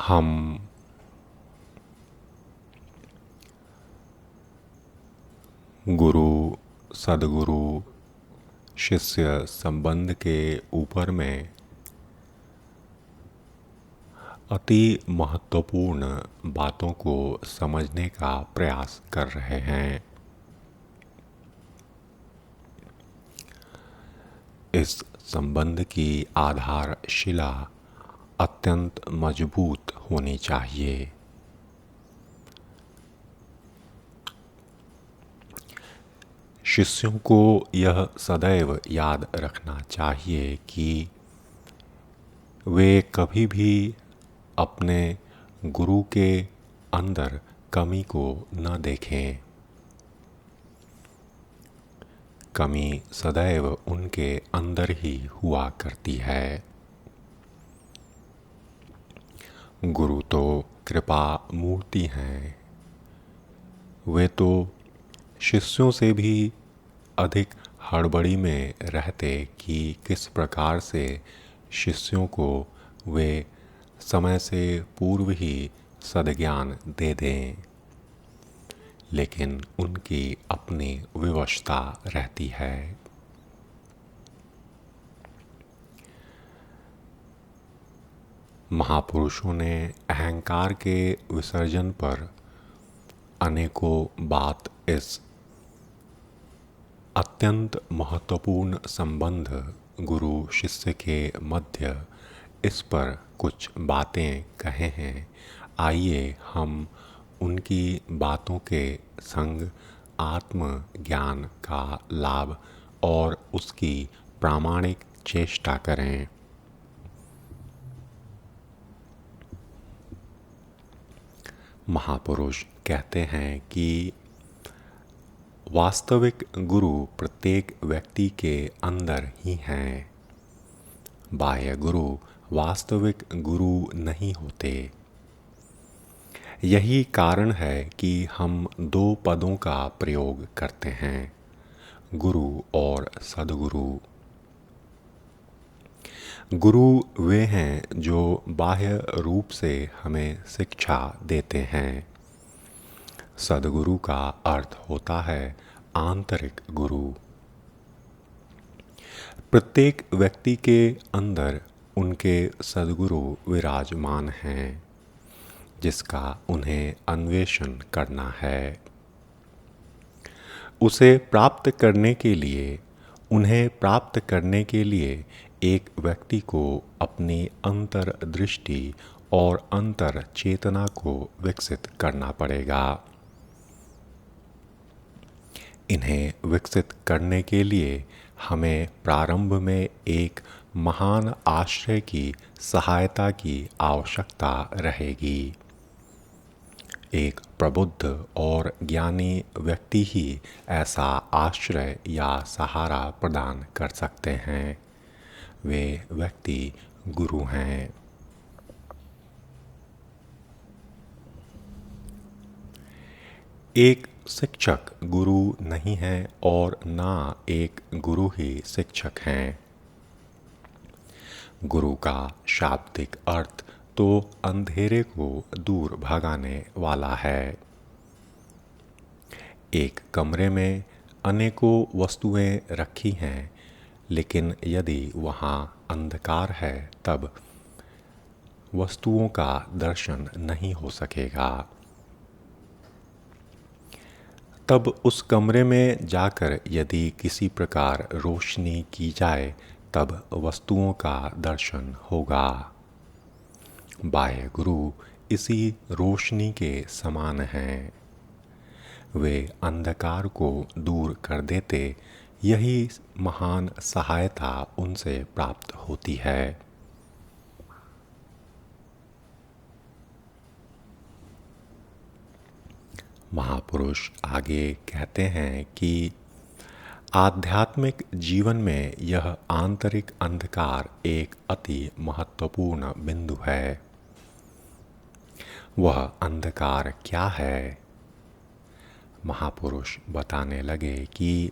हम गुरु, सदगुरु, शिष्य संबंध के ऊपर में अति महत्वपूर्ण बातों को समझने का प्रयास कर रहे हैं। इस संबंध की आधारशिला अत्यंत मजबूत होनी चाहिए। शिष्यों को यह सदैव याद रखना चाहिए कि वे कभी भी अपने गुरु के अंदर कमी को न देखें। कमी सदैव उनके अंदर ही हुआ करती है। गुरु तो कृपा मूर्ति हैं। वे तो शिष्यों से भी अधिक हड़बड़ी में रहते कि किस प्रकार से शिष्यों को वे समय से पूर्व ही सद्ज्ञान दे दें, लेकिन उनकी अपनी विवशता रहती है। महापुरुषों ने अहंकार के विसर्जन पर अनेकों बात इस अत्यंत महत्वपूर्ण संबंध गुरु शिष्य के मध्य इस पर कुछ बातें कहे हैं। आइए हम उनकी बातों के संग आत्म ज्ञान का लाभ और उसकी प्रामाणिक चेष्टा करें। महापुरुष कहते हैं कि वास्तविक गुरु प्रत्येक व्यक्ति के अंदर ही हैं। बाह्य गुरु वास्तविक गुरु नहीं होते। यही कारण है कि हम दो पदों का प्रयोग करते हैं, गुरु और सद्गुरु। गुरु वे हैं जो बाह्य रूप से हमें शिक्षा देते हैं। सद्गुरु का अर्थ होता है आंतरिक गुरु। प्रत्येक व्यक्ति के अंदर उनके सद्गुरु विराजमान हैं, जिसका उन्हें अन्वेषण करना है। उसे प्राप्त करने के लिए, उन्हें प्राप्त करने के लिए एक व्यक्ति को अपनी अंतर्दृष्टि और अंतर चेतना को विकसित करना पड़ेगा। इन्हें विकसित करने के लिए हमें प्रारंभ में एक महान आश्रय की सहायता की आवश्यकता रहेगी। एक प्रबुद्ध और ज्ञानी व्यक्ति ही ऐसा आश्रय या सहारा प्रदान कर सकते हैं। वे व्यक्ति गुरु हैं। एक शिक्षक गुरु नहीं है और ना एक गुरु ही शिक्षक हैं। गुरु का शाब्दिक अर्थ तो अंधेरे को दूर भगाने वाला है। एक कमरे में अनेकों वस्तुएं रखी हैं, लेकिन यदि वहाँ अंधकार है तब वस्तुओं का दर्शन नहीं हो सकेगा। तब उस कमरे में जाकर यदि किसी प्रकार रोशनी की जाए तब वस्तुओं का दर्शन होगा। बाह्य गुरु इसी रोशनी के समान हैं। वे अंधकार को दूर कर देते, यही महान सहायता उनसे प्राप्त होती है। महापुरुष आगे कहते हैं कि आध्यात्मिक जीवन में यह आंतरिक अंधकार एक अति महत्वपूर्ण बिंदु है। वह अंधकार क्या है? महापुरुष बताने लगे कि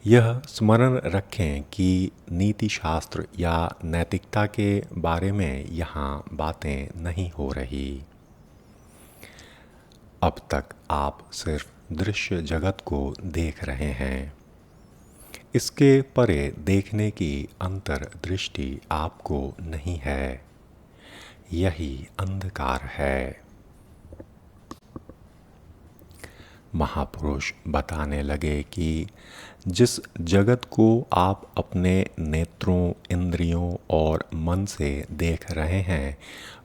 यह स्मरण रखें कि नीति शास्त्र या नैतिकता के बारे में यहाँ बातें नहीं हो रही। अब तक आप सिर्फ दृश्य जगत को देख रहे हैं। इसके परे देखने की अंतर्दृष्टि आपको नहीं है। यही अंधकार है। महापुरुष बताने लगे कि जिस जगत को आप अपने नेत्रों, इंद्रियों और मन से देख रहे हैं,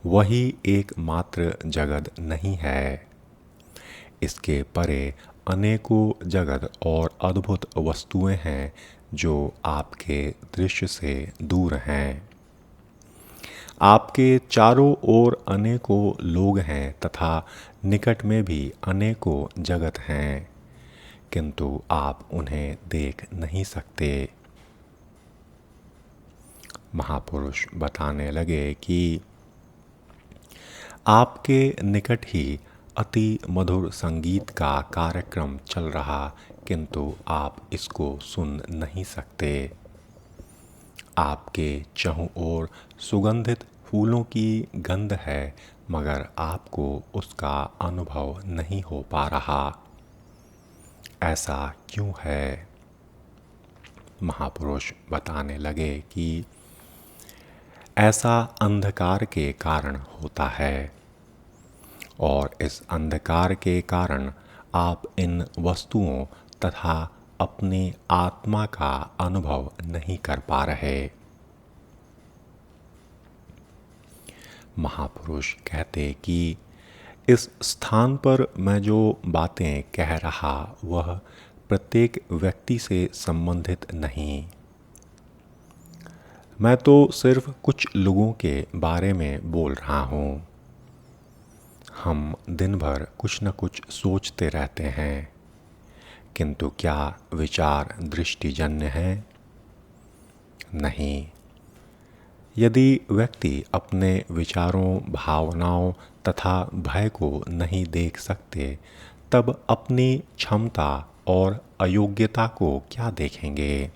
वही एकमात्र जगत नहीं है। इसके परे अनेकों जगत और अद्भुत वस्तुएं हैं जो आपके दृश्य से दूर हैं। आपके चारों ओर अनेकों लोग हैं तथा निकट में भी अनेकों जगत हैं, किंतु आप उन्हें देख नहीं सकते। महापुरुष बताने लगे कि आपके निकट ही अति मधुर संगीत का कार्यक्रम चल रहा, किंतु आप इसको सुन नहीं सकते। आपके चहुं ओर सुगंधित फूलों की गंध है, मगर आपको उसका अनुभव नहीं हो पा रहा। ऐसा क्यों है? महापुरुष बताने लगे कि ऐसा अंधकार के कारण होता है, और इस अंधकार के कारण आप इन वस्तुओं तथा अपनी आत्मा का अनुभव नहीं कर पा रहे। महापुरुष कहते कि इस स्थान पर मैं जो बातें कह रहा वह प्रत्येक व्यक्ति से संबंधित नहीं। मैं तो सिर्फ कुछ लोगों के बारे में बोल रहा हूँ। हम दिन भर कुछ न कुछ सोचते रहते हैं, किंतु क्या विचार दृष्टिजन्य हैं? नहीं। यदि व्यक्ति अपने विचारों, भावनाओं तथा भय को नहीं देख सकते, तब अपनी क्षमता और अयोग्यता को क्या देखेंगे?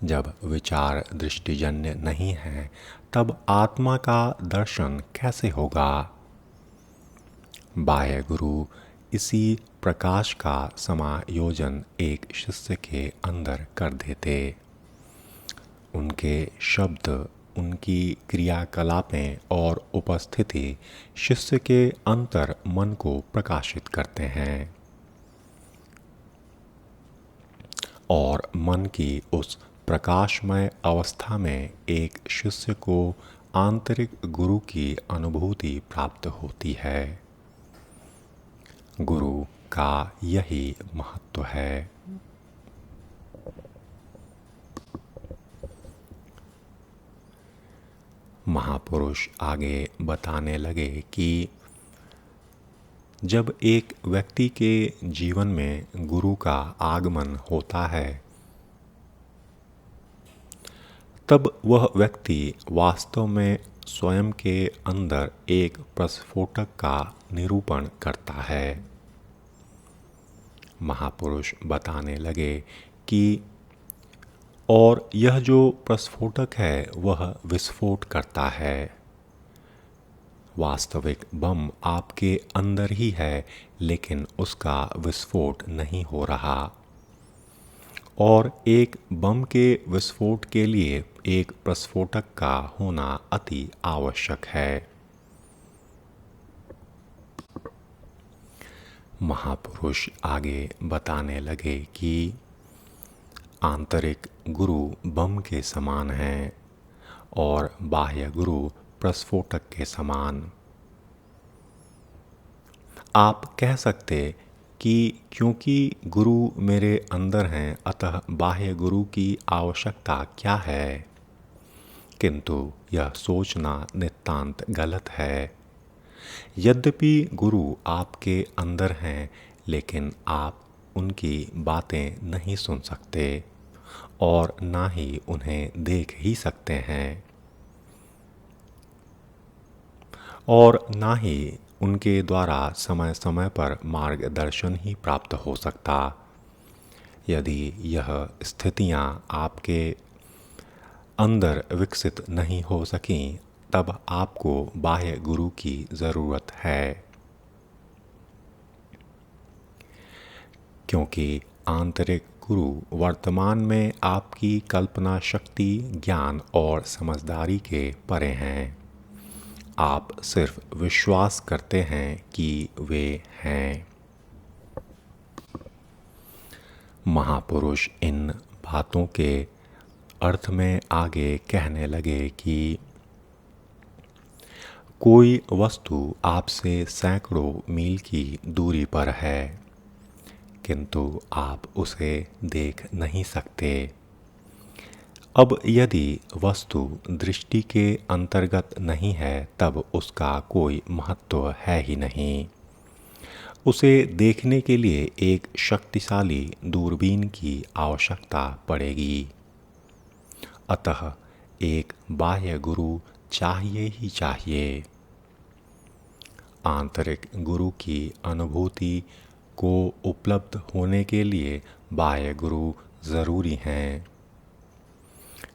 जब विचार दृष्टिजन्य नहीं है, तब आत्मा का दर्शन कैसे होगा? बाह्य गुरु इसी प्रकाश का समायोजन एक शिष्य के अंदर कर देते। उनके शब्द, उनकी क्रियाकलापें और उपस्थिति शिष्य के अंतर मन को प्रकाशित करते हैं, और मन की उस प्रकाशमय अवस्था में एक शिष्य को आंतरिक गुरु की अनुभूति प्राप्त होती है। गुरु का यही महत्व है। महापुरुष आगे बताने लगे कि जब एक व्यक्ति के जीवन में गुरु का आगमन होता है, तब वह व्यक्ति वास्तव में स्वयं के अंदर एक प्रस्फोटक का निरूपण करता है। महापुरुष बताने लगे कि और यह जो प्रस्फोटक है वह विस्फोट करता है। वास्तविक बम आपके अंदर ही है, लेकिन उसका विस्फोट नहीं हो रहा। और एक बम के विस्फोट के लिए एक प्रस्फोटक का होना अति आवश्यक है। महापुरुष आगे बताने लगे कि आंतरिक गुरु बम के समान हैं और बाह्य गुरु प्रस्फोटक के समान। आप कह सकते कि क्योंकि गुरु मेरे अंदर हैं, अतः बाह्य गुरु की आवश्यकता क्या है? किंतु यह सोचना नितांत गलत है। यद्यपि गुरु आपके अंदर हैं, लेकिन आप उनकी बातें नहीं सुन सकते और ना ही उन्हें देख ही सकते हैं, और ना ही उनके द्वारा समय समय पर मार्गदर्शन ही प्राप्त हो सकता। यदि यह स्थितियाँ आपके अंदर विकसित नहीं हो सकीं, तब आपको बाह्य गुरु की ज़रूरत है, क्योंकि आंतरिक गुरु वर्तमान में आपकी कल्पना शक्ति, ज्ञान और समझदारी के परे हैं। आप सिर्फ विश्वास करते हैं कि वे हैं। महापुरुष इन बातों के अर्थ में आगे कहने लगे कि कोई वस्तु आपसे सैकड़ों मील की दूरी पर है, किंतु आप उसे देख नहीं सकते। अब यदि वस्तु दृष्टि के अंतर्गत नहीं है, तब उसका कोई महत्व है ही नहीं। उसे देखने के लिए एक शक्तिशाली दूरबीन की आवश्यकता पड़ेगी। अतः एक बाह्य गुरु चाहिए ही चाहिए। आंतरिक गुरु की अनुभूति को उपलब्ध होने के लिए बाह्य गुरु ज़रूरी हैं।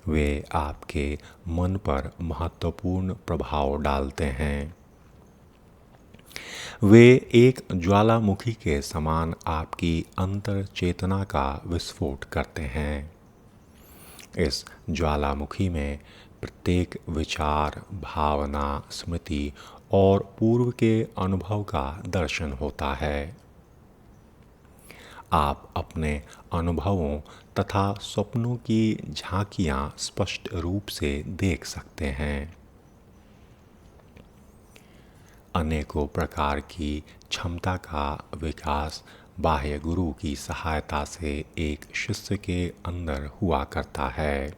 वे आपके मन पर महत्वपूर्ण प्रभाव डालते हैं। वे एक ज्वालामुखी के समान आपकी अंतर चेतना का विस्फोट करते हैं। इस ज्वालामुखी में प्रत्येक विचार, भावना, स्मृति और पूर्व के अनुभव का दर्शन होता है। आप अपने अनुभवों तथा स्वप्नों की झांकियां स्पष्ट रूप से देख सकते हैं। अनेकों प्रकार की क्षमता का विकास बाह्य गुरु की सहायता से एक शिष्य के अंदर हुआ करता है।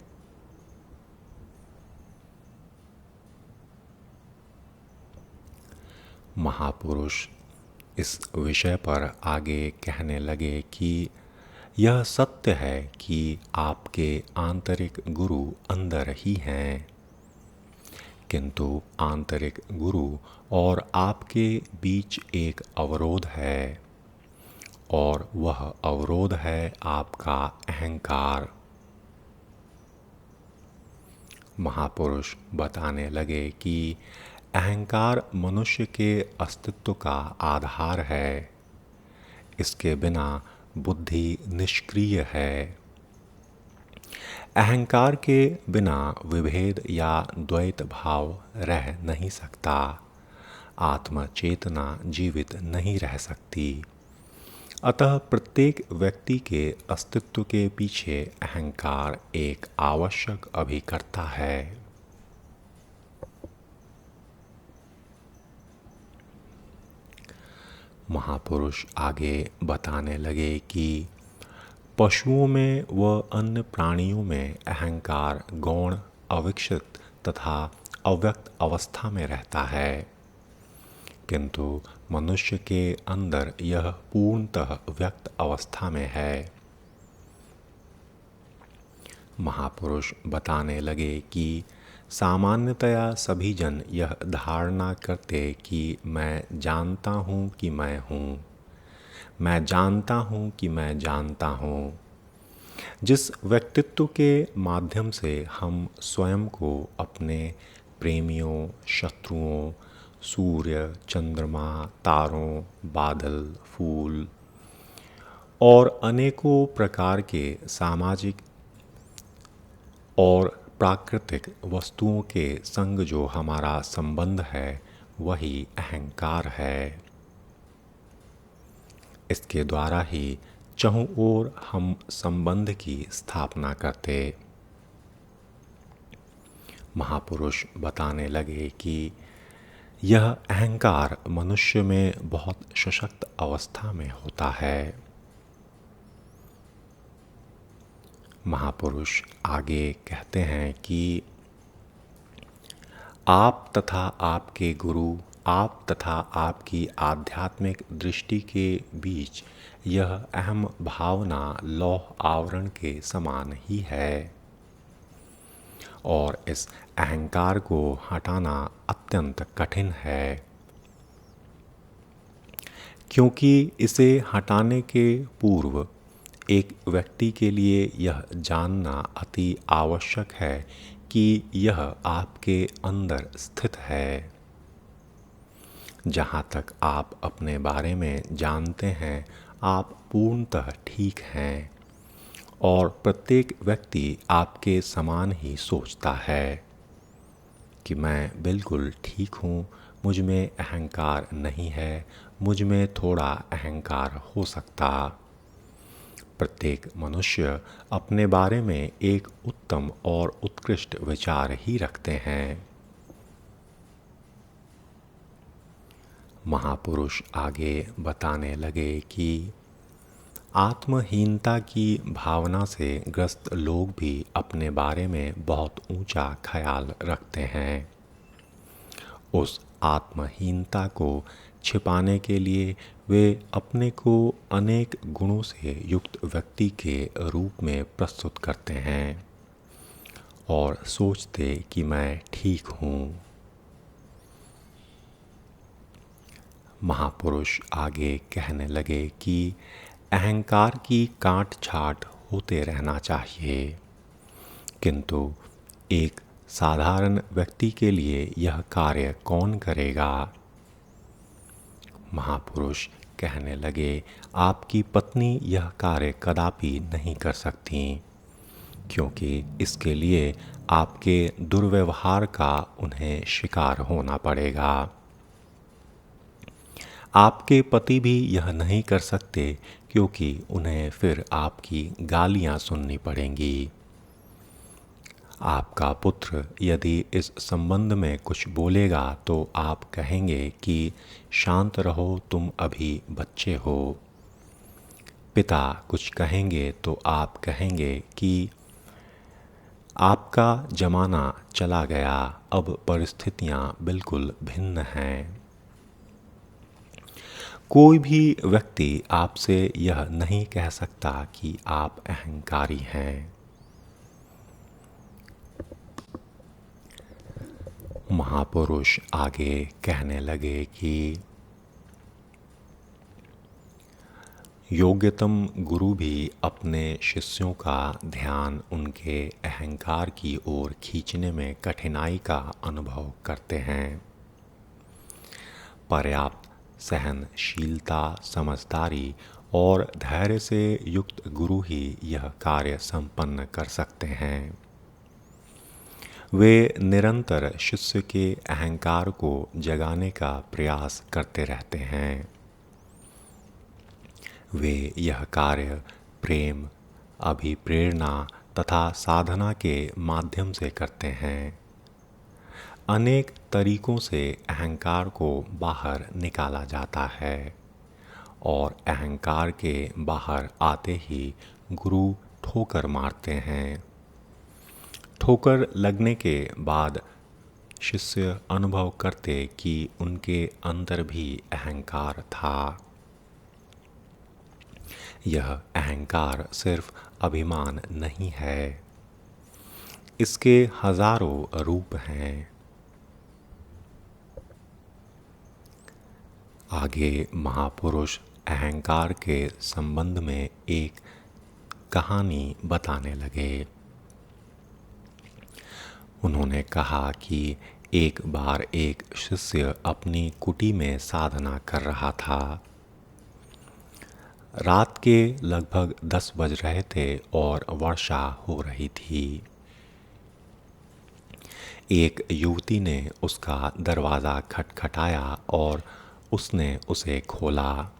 महापुरुष इस विषय पर आगे कहने लगे कि यह सत्य है कि आपके आंतरिक गुरु अंदर ही हैं, किंतु आंतरिक गुरु और आपके बीच एक अवरोध है, और वह अवरोध है आपका अहंकार। महापुरुष बताने लगे कि अहंकार मनुष्य के अस्तित्व का आधार है। इसके बिना बुद्धि निष्क्रिय है। अहंकार के बिना विभेद या द्वैत भाव रह नहीं सकता। आत्म चेतना जीवित नहीं रह सकती। अतः प्रत्येक व्यक्ति के अस्तित्व के पीछे अहंकार एक आवश्यक अभिकर्ता है। महापुरुष आगे बताने लगे कि पशुओं में व अन्य प्राणियों में अहंकार गौण, अविकसित तथा अव्यक्त अवस्था में रहता है, किंतु मनुष्य के अंदर यह पूर्णतः व्यक्त अवस्था में है। महापुरुष बताने लगे कि सामान्यतया सभी जन यह धारणा करते कि मैं जानता हूँ कि मैं हूँ, मैं जानता हूँ कि मैं जानता हूँ। जिस व्यक्तित्व के माध्यम से हम स्वयं को अपने प्रेमियों, शत्रुओं, सूर्य, चंद्रमा, तारों, बादल, फूल और अनेकों प्रकार के सामाजिक और प्राकृतिक वस्तुओं के संग जो हमारा संबंध है, वही अहंकार है। इसके द्वारा ही चहुं ओर हम संबंध की स्थापना करते। महापुरुष बताने लगे कि यह अहंकार मनुष्य में बहुत सशक्त अवस्था में होता है। महापुरुष आगे कहते हैं कि आप तथा आपके गुरु, आप तथा आपकी आध्यात्मिक दृष्टि के बीच यह अहम भावना लौह आवरण के समान ही है, और इस अहंकार को हटाना अत्यंत कठिन है, क्योंकि इसे हटाने के पूर्व एक व्यक्ति के लिए यह जानना अति आवश्यक है कि यह आपके अंदर स्थित है। जहाँ तक आप अपने बारे में जानते हैं, आप पूर्णतः ठीक हैं और प्रत्येक व्यक्ति आपके समान ही सोचता है कि मैं बिल्कुल ठीक हूँ, मुझ में अहंकार नहीं है, मुझ में थोड़ा अहंकार हो सकता। प्रत्येक मनुष्य अपने बारे में एक उत्तम और उत्कृष्ट विचार ही रखते हैं। महापुरुष आगे बताने लगे कि आत्महीनता की भावना से ग्रस्त लोग भी अपने बारे में बहुत ऊंचा ख्याल रखते हैं। उस आत्महीनता को छिपाने के लिए वे अपने को अनेक गुणों से युक्त व्यक्ति के रूप में प्रस्तुत करते हैं और सोचते कि मैं ठीक हूँ। महापुरुष आगे कहने लगे कि अहंकार की काट छाट होते रहना चाहिए, किंतु एक साधारण व्यक्ति के लिए यह कार्य कौन करेगा? महापुरुष कहने लगे, आपकी पत्नी यह कार्य कदापि नहीं कर सकती, क्योंकि इसके लिए आपके दुर्व्यवहार का उन्हें शिकार होना पड़ेगा। आपके पति भी यह नहीं कर सकते, क्योंकि उन्हें फिर आपकी गालियां सुननी पड़ेंगी। आपका पुत्र यदि इस संबंध में कुछ बोलेगा तो आप कहेंगे कि शांत रहो, तुम अभी बच्चे हो। पिता कुछ कहेंगे तो आप कहेंगे कि आपका जमाना चला गया, अब परिस्थितियां बिल्कुल भिन्न हैं। कोई भी व्यक्ति आपसे यह नहीं कह सकता कि आप अहंकारी हैं। महापुरुष आगे कहने लगे कि योग्यतम गुरु भी अपने शिष्यों का ध्यान उनके अहंकार की ओर खींचने में कठिनाई का अनुभव करते हैं। पर्याप्त सहनशीलता, समझदारी और धैर्य से युक्त गुरु ही यह कार्य संपन्न कर सकते हैं। वे निरंतर शिष्य के अहंकार को जगाने का प्रयास करते रहते हैं। वे यह कार्य प्रेम, अभिप्रेरणा तथा साधना के माध्यम से करते हैं। अनेक तरीकों से अहंकार को बाहर निकाला जाता है और अहंकार के बाहर आते ही गुरु ठोकर मारते हैं। ठोकर लगने के बाद शिष्य अनुभव करते कि उनके अंदर भी अहंकार था। यह अहंकार सिर्फ अभिमान नहीं है, इसके हजारों रूप हैं। आगे महापुरुष अहंकार के संबंध में एक कहानी बताने लगे। उन्होंने कहा कि एक बार एक शिष्य अपनी कुटी में साधना कर रहा था। रात के लगभग 10 बज रहे थे और वर्षा हो रही थी। एक युवती ने उसका दरवाज़ा खटखटाया और उसने उसे खोला।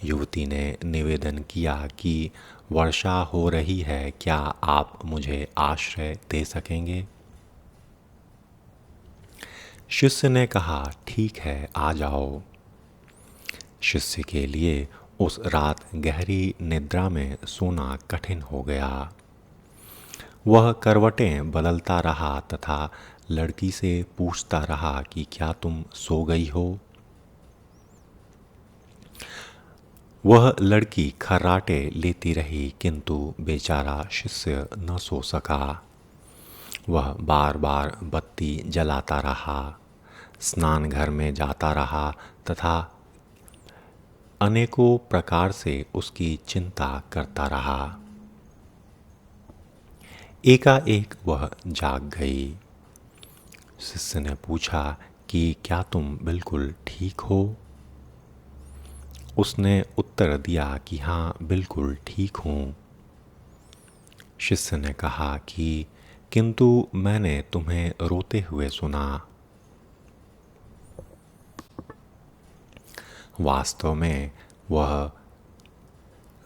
युवती ने निवेदन किया कि वर्षा हो रही है, क्या आप मुझे आश्रय दे सकेंगे? शिष्य ने कहा, ठीक है, आ जाओ। शिष्य के लिए उस रात गहरी निद्रा में सोना कठिन हो गया। वह करवटें बदलता रहा तथा लड़की से पूछता रहा कि क्या तुम सो गई हो? वह लड़की खर्राटे लेती रही, किंतु बेचारा शिष्य न सो सका। वह बार बार बत्ती जलाता रहा, स्नान घर में जाता रहा तथा अनेकों प्रकार से उसकी चिंता करता रहा। एकाएक वह जाग गई। शिष्य ने पूछा कि क्या तुम बिल्कुल ठीक हो? उसने उत्तर दिया कि हाँ, बिल्कुल ठीक हूँ। शिष्य ने कहा कि किंतु मैंने तुम्हें रोते हुए सुना। वास्तव में वह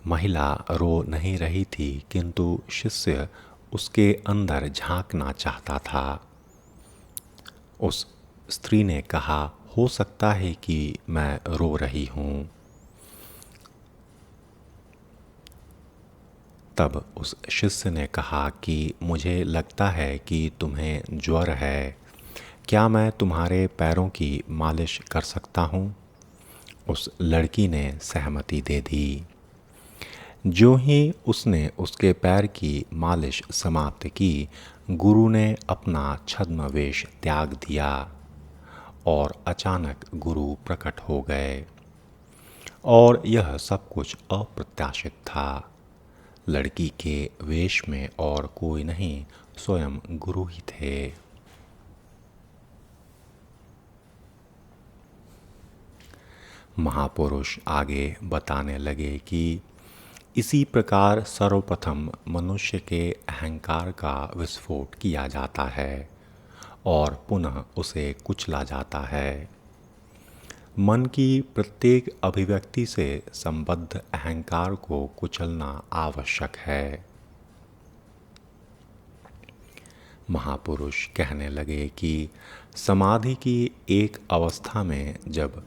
महिला रो नहीं रही थी, किंतु शिष्य उसके अंदर झांकना चाहता था। उस स्त्री ने कहा, हो सकता है कि मैं रो रही हूँ। तब उस शिष्य ने कहा कि मुझे लगता है कि तुम्हें ज्वर है, क्या मैं तुम्हारे पैरों की मालिश कर सकता हूँ? उस लड़की ने सहमति दे दी। जो ही उसने उसके पैर की मालिश समाप्त की, गुरु ने अपना छद्मवेश त्याग दिया और अचानक गुरु प्रकट हो गए। और यह सब कुछ अप्रत्याशित था। लड़की के वेश में और कोई नहीं, स्वयं गुरु ही थे। महापुरुष आगे बताने लगे कि इसी प्रकार सर्वप्रथम मनुष्य के अहंकार का विस्फोट किया जाता है और पुनः उसे कुचला जाता है। मन की प्रत्येक अभिव्यक्ति से संबद्ध अहंकार को कुचलना आवश्यक है। महापुरुष कहने लगे कि समाधि की एक अवस्था में जब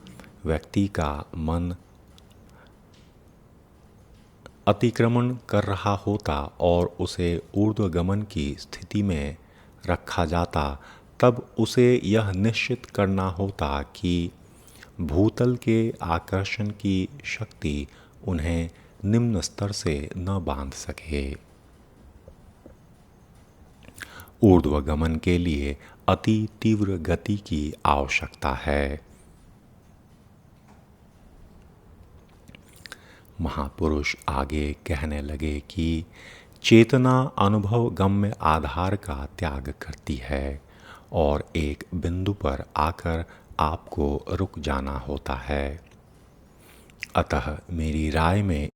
व्यक्ति का मन अतिक्रमण कर रहा होता और उसे ऊर्ध्वगमन की स्थिति में रखा जाता, तब उसे यह निश्चित करना होता कि भूतल के आकर्षण की शक्ति उन्हें निम्न स्तर से न बांध सके। ऊर्ध्वगमन के लिए अति तीव्र गति की आवश्यकता है। महापुरुष आगे कहने लगे कि चेतना अनुभव गम्य आधार का त्याग करती है और एक बिंदु पर आकर आपको रुक जाना होता है। अतः मेरी राय में